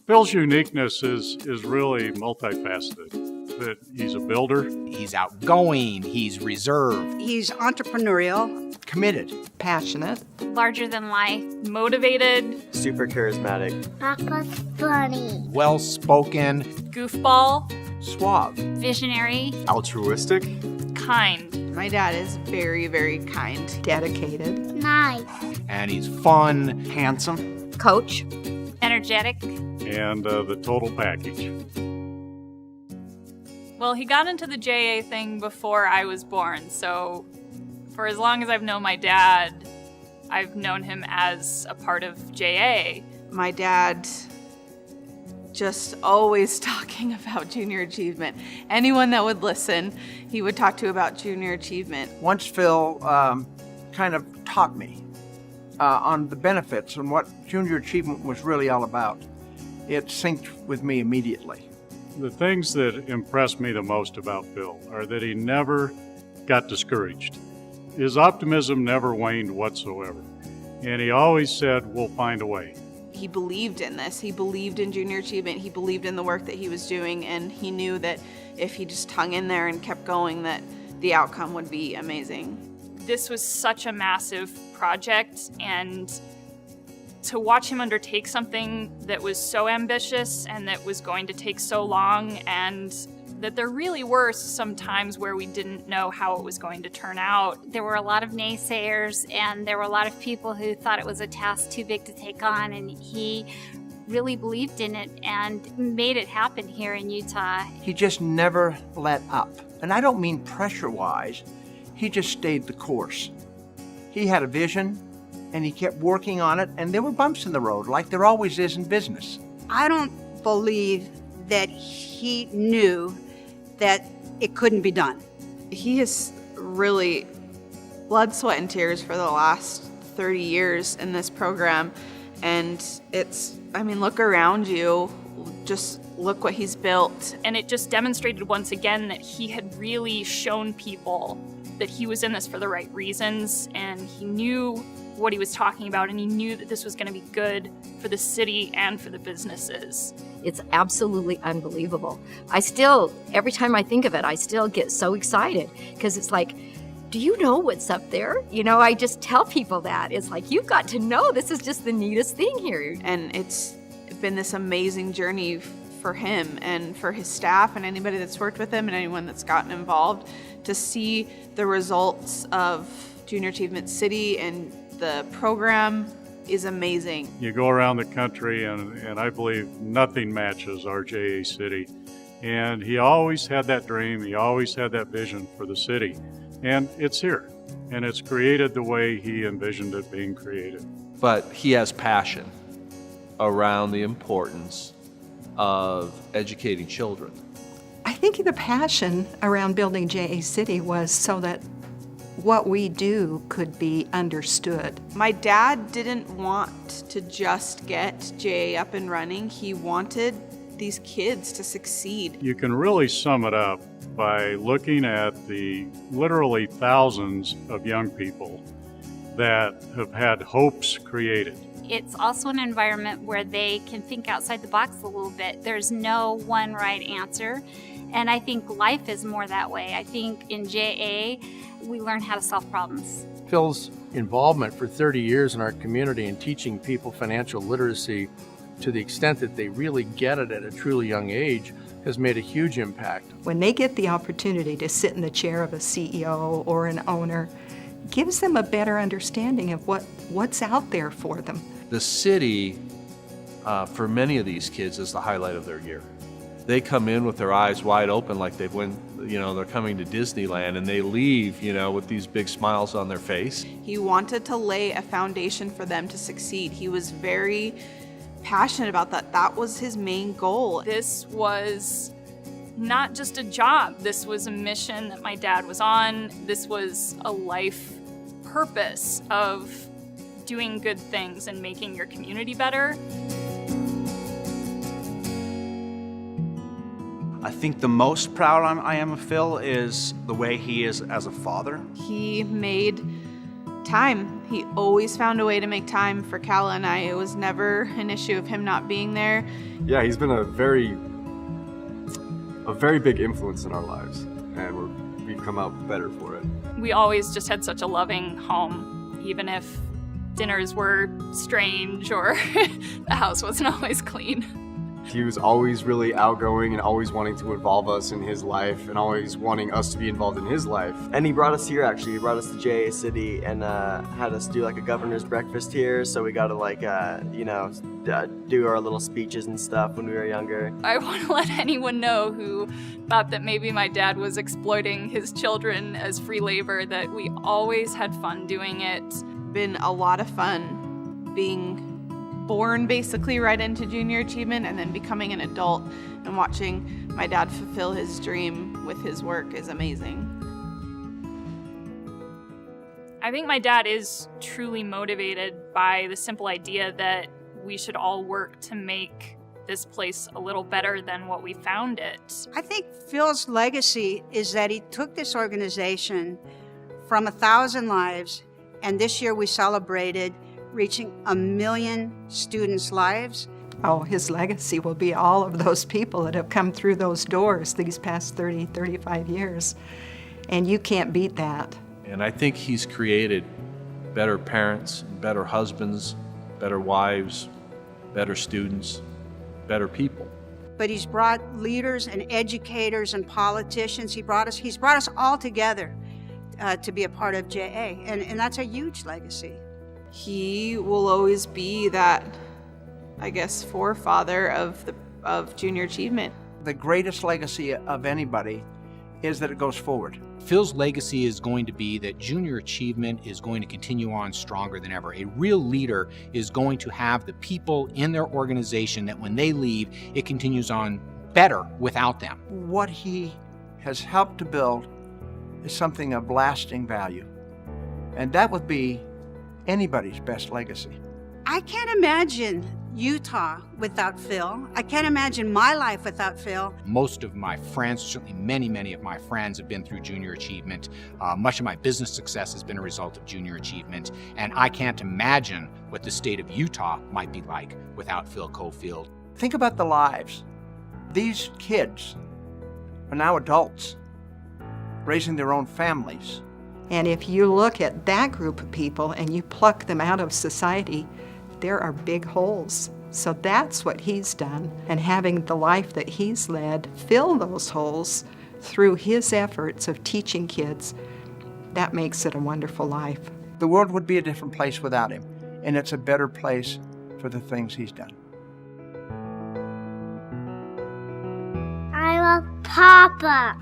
Phil's uniqueness is really multifaceted. That he's a builder. He's outgoing, he's reserved. He's entrepreneurial. Committed. Passionate. Larger than life. Motivated. Super charismatic. Papa's funny. Well-spoken. Goofball. Suave. Visionary. Altruistic. Kind. My dad is very, very kind. Dedicated. Nice. And he's fun. Handsome. Coach. Energetic. And the total package. Well, he got into the JA thing before I was born, so for as long as I've known my dad, I've known him as a part of JA. My dad just always talking about junior achievement. Anyone that would listen, he would talk to about junior achievement. Once Phil kind of taught me on the benefits and what junior achievement was really all about, it synced with me immediately. The things that impressed me the most about Phil are that he never got discouraged. His optimism never waned whatsoever. And he always said, we'll find a way. He believed in this. He believed in junior achievement. He believed in the work that he was doing, and he knew that if he just hung in there and kept going, that the outcome would be amazing. This was such a massive project, and to watch him undertake something that was so ambitious and that was going to take so long, and that there really were some times where we didn't know how it was going to turn out. There were a lot of naysayers, and there were a lot of people who thought it was a task too big to take on, and he really believed in it and made it happen here in Utah. He just never let up. And I don't mean pressure-wise. He just stayed the course. He had a vision, and he kept working on it, and there were bumps in the road, like there always is in business. I don't believe that he knew that it couldn't be done. He has really blood, sweat, and tears for the last 30 years in this program, and look around you, just look what he's built. And it just demonstrated once again that he had really shown people that he was in this for the right reasons, and he knew what he was talking about, and he knew that this was going to be good for the city and for the businesses. It's absolutely unbelievable. Every time I think of it, I still get so excited because it's like, do you know what's up there? I just tell people that. It's like, you've got to know, this is just the neatest thing here. And it's been this amazing journey for him and for his staff and anybody that's worked with him and anyone that's gotten involved to see the results of Junior Achievement City, and the program is amazing. You go around the country, and I believe nothing matches our JA City. And he always had that dream, he always had that vision for the city. And it's here, and it's created the way he envisioned it being created. But he has passion around the importance of educating children. I think the passion around building JA City was so that what we do could be understood. My dad didn't want to just get JA up and running. He wanted these kids to succeed. You can really sum it up by looking at the literally thousands of young people that have had hopes created. It's also an environment where they can think outside the box a little bit. There's no one right answer, and I think life is more that way. I think in JA, we learn how to solve problems. Phil's involvement for 30 years in our community and teaching people financial literacy to the extent that they really get it at a truly young age has made a huge impact. When they get the opportunity to sit in the chair of a CEO or an owner, gives them a better understanding of what's out there for them. The city, for many of these kids, is the highlight of their year. They come in with their eyes wide open like they're coming to Disneyland, and they leave, with these big smiles on their face. He wanted to lay a foundation for them to succeed. He was very passionate about that. That was his main goal. This was not just a job. This was a mission that my dad was on. This was a life purpose of doing good things and making your community better. I think the most proud I am of Phil is the way he is as a father. He made time. He always found a way to make time for Calla and I. It was never an issue of him not being there. Yeah, he's been a very big influence in our lives, and we've come out better for it. We always just had such a loving home, even if dinners were strange or the house wasn't always clean. He was always really outgoing and always wanting to involve us in his life and always wanting us to be involved in his life. And he brought us here, actually. He brought us to JA City and had us do like a governor's breakfast here. So we got to like, do our little speeches and stuff when we were younger. I want to let anyone know who thought that maybe my dad was exploiting his children as free labor that we always had fun doing it. Been a lot of fun being born basically right into junior achievement and then becoming an adult and watching my dad fulfill his dream with his work is amazing. I think my dad is truly motivated by the simple idea that we should all work to make this place a little better than what we found it. I think Phil's legacy is that he took this organization from 1,000 lives, and this year we celebrated reaching 1 million students' lives. Oh, his legacy will be all of those people that have come through those doors these past 30, 35 years. And you can't beat that. And I think he's created better parents, better husbands, better wives, better students, better people. But he's brought leaders and educators and politicians. He's brought us all together to be a part of JA, and that's a huge legacy. He will always be that, I guess, forefather of junior achievement. The greatest legacy of anybody is that it goes forward. Phil's legacy is going to be that junior achievement is going to continue on stronger than ever. A real leader is going to have the people in their organization that when they leave, it continues on better without them. What he has helped to build is something of lasting value. And that would be anybody's best legacy. I can't imagine Utah without Phil. I can't imagine my life without Phil. Most of my friends, certainly many of my friends have been through junior achievement. Much of my business success has been a result of junior achievement. And I can't imagine what the state of Utah might be like without Phil Cofield. Think about the lives. These kids are now adults, raising their own families. And if you look at that group of people and you pluck them out of society, there are big holes. So that's what he's done. And having the life that he's led fill those holes through his efforts of teaching kids, that makes it a wonderful life. The world would be a different place without him, and it's a better place for the things he's done. I love Papa.